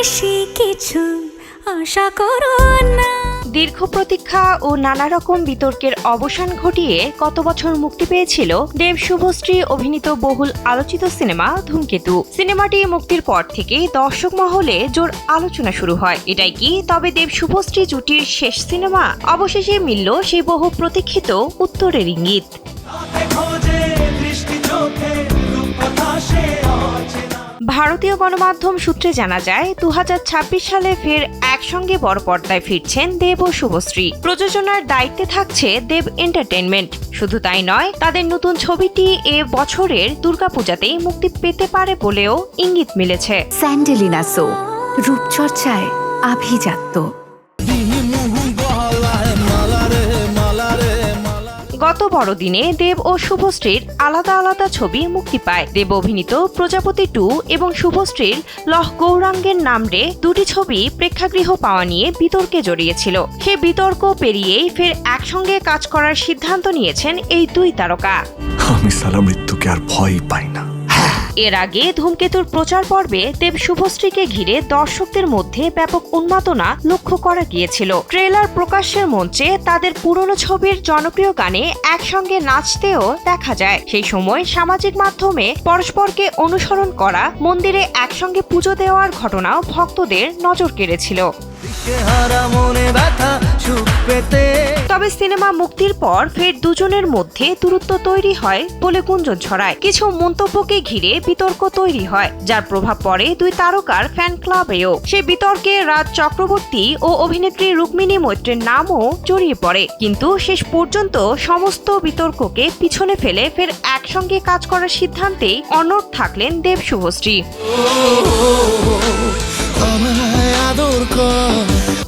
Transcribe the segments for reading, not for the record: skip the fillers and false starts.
বেশি কিছু আশা করো না। দীর্ঘ প্রতীক্ষা ও নানা রকম বিতর্কের অবসান ঘটিয়ে গত বছর মুক্তি পেয়েছিল দেব শুভশ্রী অভিনীত বহুল আলোচিত সিনেমা ধূমকেতু। সিনেমাটি মুক্তির পর থেকে দর্শক মহলে জোর আলোচনা শুরু হয়। এটাই কি তবে দেব শুভশ্রী জুটির শেষ সিনেমা? অবশেষে মিলল সেই বহু প্রতীক্ষিত উত্তরের ইঙ্গিত। ভারতীয় গণমাধ্যম সূত্রে জানা যায় 2026 সালে ফের একসঙ্গে বড় পর্দায় ফিরছেন দেব ও শুভশ্রী। প্রযোজনার দায়িত্বে থাকছে দেব এন্টারটেইনমেন্ট। শুধু তাই নয়, তাদের নতুন ছবিটি এ বছরের দুর্গাপূজাতেই মুক্তি পেতে পারে বলেও ইঙ্গিত মিলেছে। স্যান্ডেলিনা সো, রূপচর্চায় আভিজাত্য। গত বড়দিনে দেব ও শুভশ্রীর আলাদা আলাদা ছবি মুক্তি পায়। দেব অভিনীত প্রজাপতি 2 এবং শুভশ্রীর লহ গৌরাঙ্গের নামে দুটি ছবি প্রেক্ষাগৃহ পাওয়া নিয়ে বিতর্কে জড়িয়েছিল। সেই বিতর্ক পেরিয়েই ফের একসঙ্গে কাজ করার সিদ্ধান্ত নিয়েছেন এই দুই তারকা। আমি সালা মৃত্যুকে আর ভয় পাই না। এর আগে ধূমকেতুর প্রচার পর্বে দেব শুভশ্রীকে ঘিরে দর্শকদের মধ্যে ব্যাপক উন্মাদনা লক্ষ্য করা গিয়েছিল। ট্রেলার প্রকাশের মঞ্চে তাদের পুরনো ছবির জনপ্রিয় গানে একসঙ্গে নাচতেও দেখা যায়। সেই সময় সামাজিক মাধ্যমে পরস্পরকে অনুসরণ করা, মন্দিরে একসঙ্গে পুজো দেওয়ার ঘটনাও ভক্তদের নজর কেড়েছিল। তবে সিনেমা মুক্তির পর ফের দুজনের মধ্যে দূরত্ব তৈরি হয় বলে গুঞ্জন ছড়ায়। কিছু মন্তব্যকে ঘিরে বিতর্ক তৈরি হয়, যার প্রভাব পড়ে দুই তারকার ফ্যান ক্লাবেও। সেই বিতর্কে রাজ চক্রবর্তী ও অভিনেত্রী রুক্মিণী মৈত্রের নামও জড়িয়ে পড়ে। কিন্তু শেষ পর্যন্ত সমস্ত বিতর্ককে পিছনে ফেলে ফের একসঙ্গে কাজ করার সিদ্ধান্তেই অনড় থাকলেন দেব শুভশ্রী।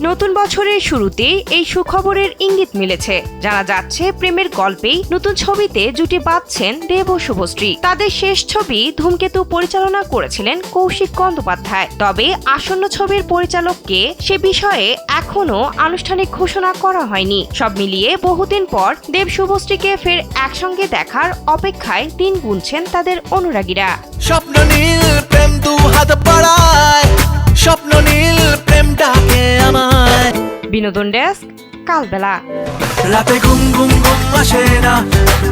নতুন বছরের শুরুতেই এই সুখবরের ইঙ্গিত মিলেছে। জানা যাচ্ছে প্রেমের গল্পেই নতুন ছবিতে জুটি বাঁধছেন দেব ও শুভশ্রী। তাদের শেষ ছবি ধূমকেতু পরিচালনা করেছিলেন কৌশিক গঙ্গোপাধ্যায়। তবে আসন্ন ছবির পরিচালককে সে বিষয়ে এখনো আনুষ্ঠানিক ঘোষণা করা হয়নি। সব মিলিয়ে বহুদিন পর দেব শুভশ্রীকে ফের একসঙ্গে দেখার অপেক্ষায় দিন গুনছেন তাদের অনুরাগীরা। স্বপ্ন নীল প্রেম দু হাত পাড়ায়, স্বপ্ন নীল প্রেম ডাকে আমায়। বিনোদন ডেস্ক, কালবেলা। রাতে ঘুম ঘুম ঘুম আসে না,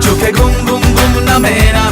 চোখে ঘুম ঘুম ঘুম নামে না।